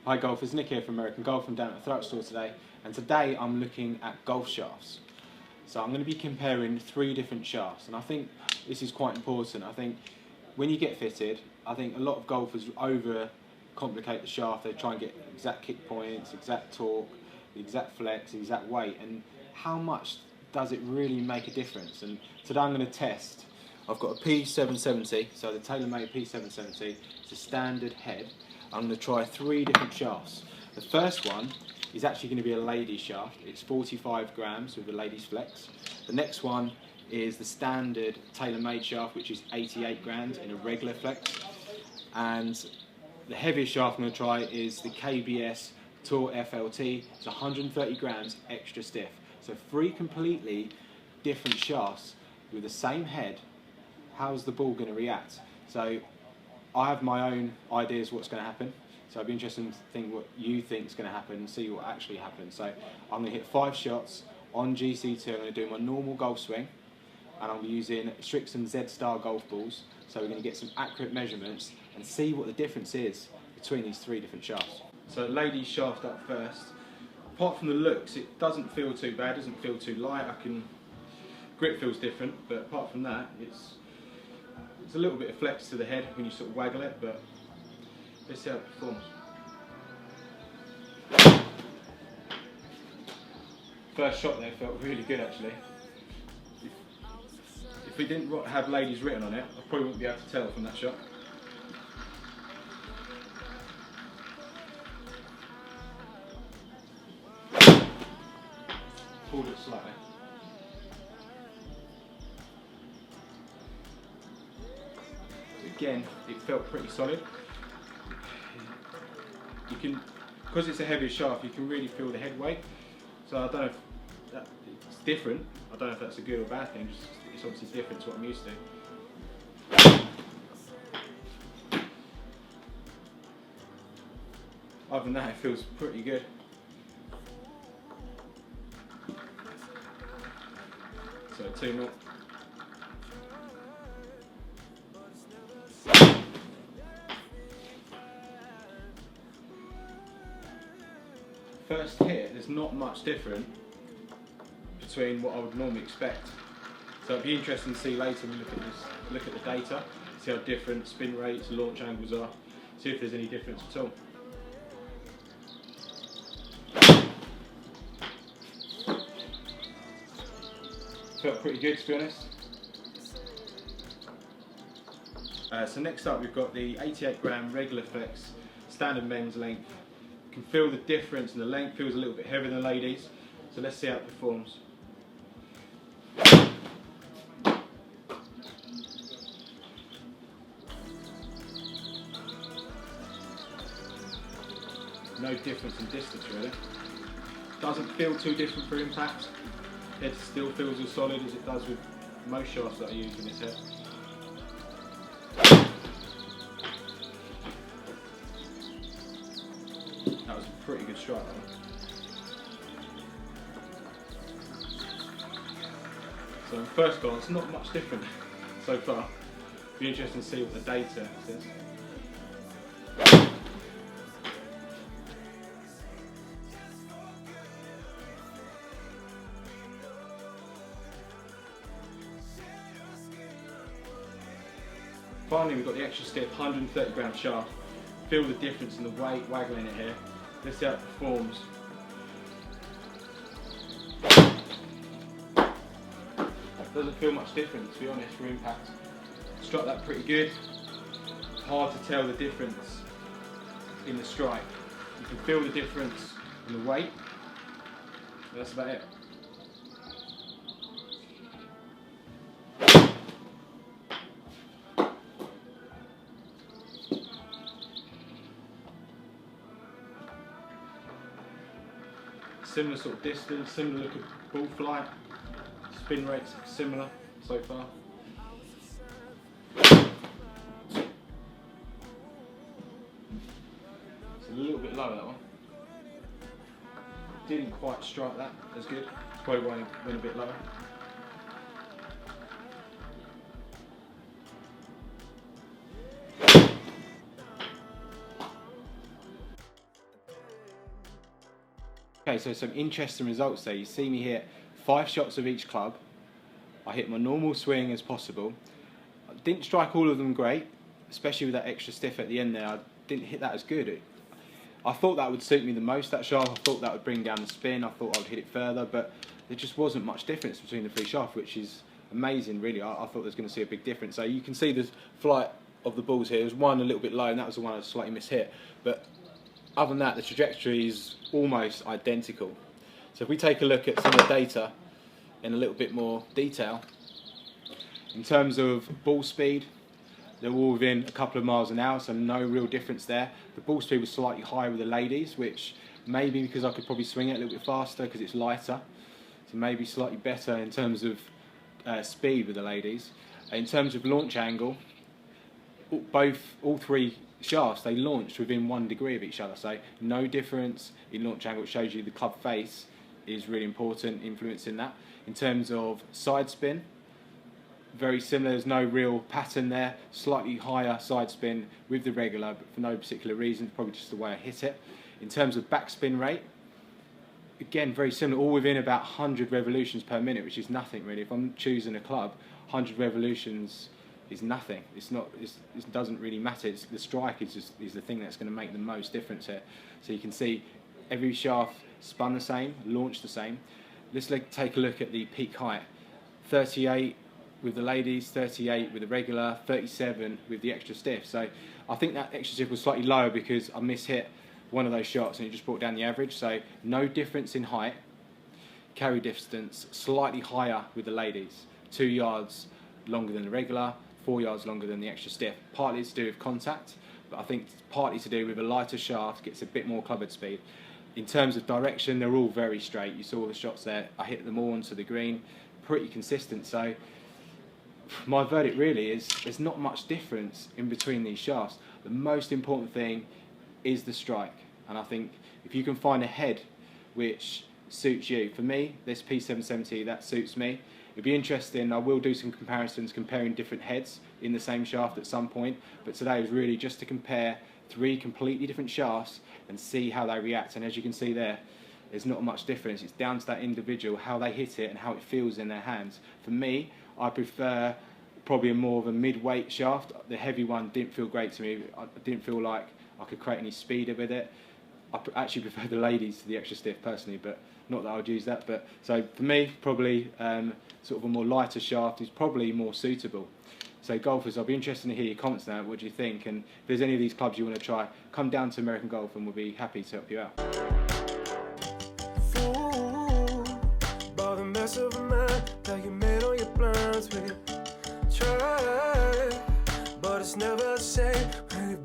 Hi golfers, Nick here from American Golf. I'm down at the throw store today, and today I'm looking at golf shafts. So I'm going to be comparing 3 different shafts, and I think this is quite important. I think when you get fitted, I think a lot of golfers over-complicate the shaft. They try and get exact kick points, exact torque, the exact flex, the exact weight, and how much does it really make a difference? And today I'm going to test. I've got a P770, so the Taylormade P770. It's a standard head. I'm going to try 3 different shafts. The first one is actually going to be a ladies shaft. It's 45 grams with a ladies flex. The next one is the standard Taylormade shaft, which is 88 grams in a regular flex. And the heaviest shaft I'm going to try is the KBS Tour FLT. It's 130 grams extra stiff. So 3 completely different shafts with the same head. How's the ball going to react? So I have my own ideas what's going to happen. So I'd be interested to think what you think is going to happen and see what actually happens. So I'm going to hit 5 shots on GC2. I'm going to do my normal golf swing, and I'll be using Srixzon Z-Star golf balls. So we're going to get some accurate measurements and see what the difference is between these 3 different shafts. So ladies shaft up first. Apart from the looks, it doesn't feel too bad, doesn't feel too light. Grip feels different, but apart from that, it's a little bit of flex to the head when you sort of waggle it, but let's see how it performs. First shot there felt really good actually. If we didn't have ladies written on it, I probably wouldn't be able to tell from that shot. Pulled it slightly. Again, it felt pretty solid. You can, because it's a heavier shaft, you can really feel the head weight. So I don't know if it's different. I don't know if that's a good or bad thing. It's obviously different to what I'm used to. Other than that, it feels pretty good. So 2-0. First hit, there's not much different between what I would normally expect. So it'd be interesting to see later when we look at the data, see how different spin rates, launch angles are, see if there's any difference at all. Felt pretty good, to be honest. So next up we've got the 88 gram regular flex standard men's length. You can feel the difference, and the length feels a little bit heavier than ladies. So let's see how it performs. No difference in distance really. Doesn't feel too different for impact. Head still feels as solid as it does with most shafts that I use in this head. That was a pretty good strike, that one. So at first glance, not much different so far. Be interesting to see what the data says. Finally, we've got the extra stiff 130 gram shaft. Feel the difference in the weight, waggling it here. Let's see how it performs. Doesn't feel much different, to be honest, for impact. Struck that pretty good. Hard to tell the difference in the strike. You can feel the difference in the weight, but that's about it. Similar sort of distance, similar look of ball flight, spin rates similar so far. It's a little bit lower, that one. Didn't quite strike that as good. Probably went a bit lower. Okay, so some interesting results there. You see me hit 5 shots of each club. I hit my normal swing as possible. I didn't strike all of them great, especially with that extra stiff at the end there. I didn't hit that as good. I thought that would suit me the most, that shaft. I thought that would bring down the spin. I thought I would hit it further, but there just wasn't much difference between the 3 shafts, which is amazing, really. I thought there was going to see a big difference. So you can see the flight of the balls here. There's one a little bit low, and that was the one I slightly mishit. But other than that, the trajectory is almost identical. So if we take a look at some of the data in a little bit more detail, in terms of ball speed, they're all within a couple of miles an hour, so no real difference there. The ball speed was slightly higher with the ladies, which maybe because I could probably swing it a little bit faster because it's lighter, so maybe slightly better in terms of speed with the ladies. In terms of launch angle, all 3 shafts, they launched within 1 degree of each other, so no difference in launch angle. It shows you the club face is really important, influencing that. In terms of side spin, very similar. There's no real pattern there. Slightly higher side spin with the regular, but for no particular reason, probably just the way I hit it. In terms of backspin rate, again very similar, all within about 100 revolutions per minute, which is nothing really. If I'm choosing a club, 100 revolutions is nothing. It doesn't really matter. The strike is the thing that's going to make the most difference here. So you can see every shaft spun the same, launched the same. Let's take a look at the peak height. 38 with the ladies, 38 with the regular, 37 with the extra stiff. So I think that extra stiff was slightly lower because I mishit one of those shots and it just brought down the average. So no difference in height. Carry distance slightly higher with the ladies, 2 yards longer than the regular, 4 yards longer than the extra stiff. Partly to do with contact, but I think it's partly to do with a lighter shaft, gets a bit more clubhead speed. In terms of direction, they're all very straight. You saw the shots there. I hit them all onto the green, pretty consistent. So my verdict really is there's not much difference in between these shafts. The most important thing is the strike, and I think if you can find a head which suits you, for me, this P770, that suits me. It'd be interesting. I will do some comparisons comparing different heads in the same shaft at some point, but today was really just to compare 3 completely different shafts and see how they react. And as you can see there's not much difference. It's down to that individual, how they hit it and how it feels in their hands. For me, I prefer probably more of a mid-weight shaft. The heavy one didn't feel great to me. I didn't feel like I could create any speed with it. I actually prefer the ladies to the extra stiff personally, but not that I would use that. But so for me, probably sort of a more lighter shaft is probably more suitable. So golfers, I'll be interested to hear your comments now. What do you think? And if there's any of these clubs you want to try, come down to American Golf and we'll be happy to help you out. By the mess of a mind that you made all your plans with. Try, but it's never the same when you've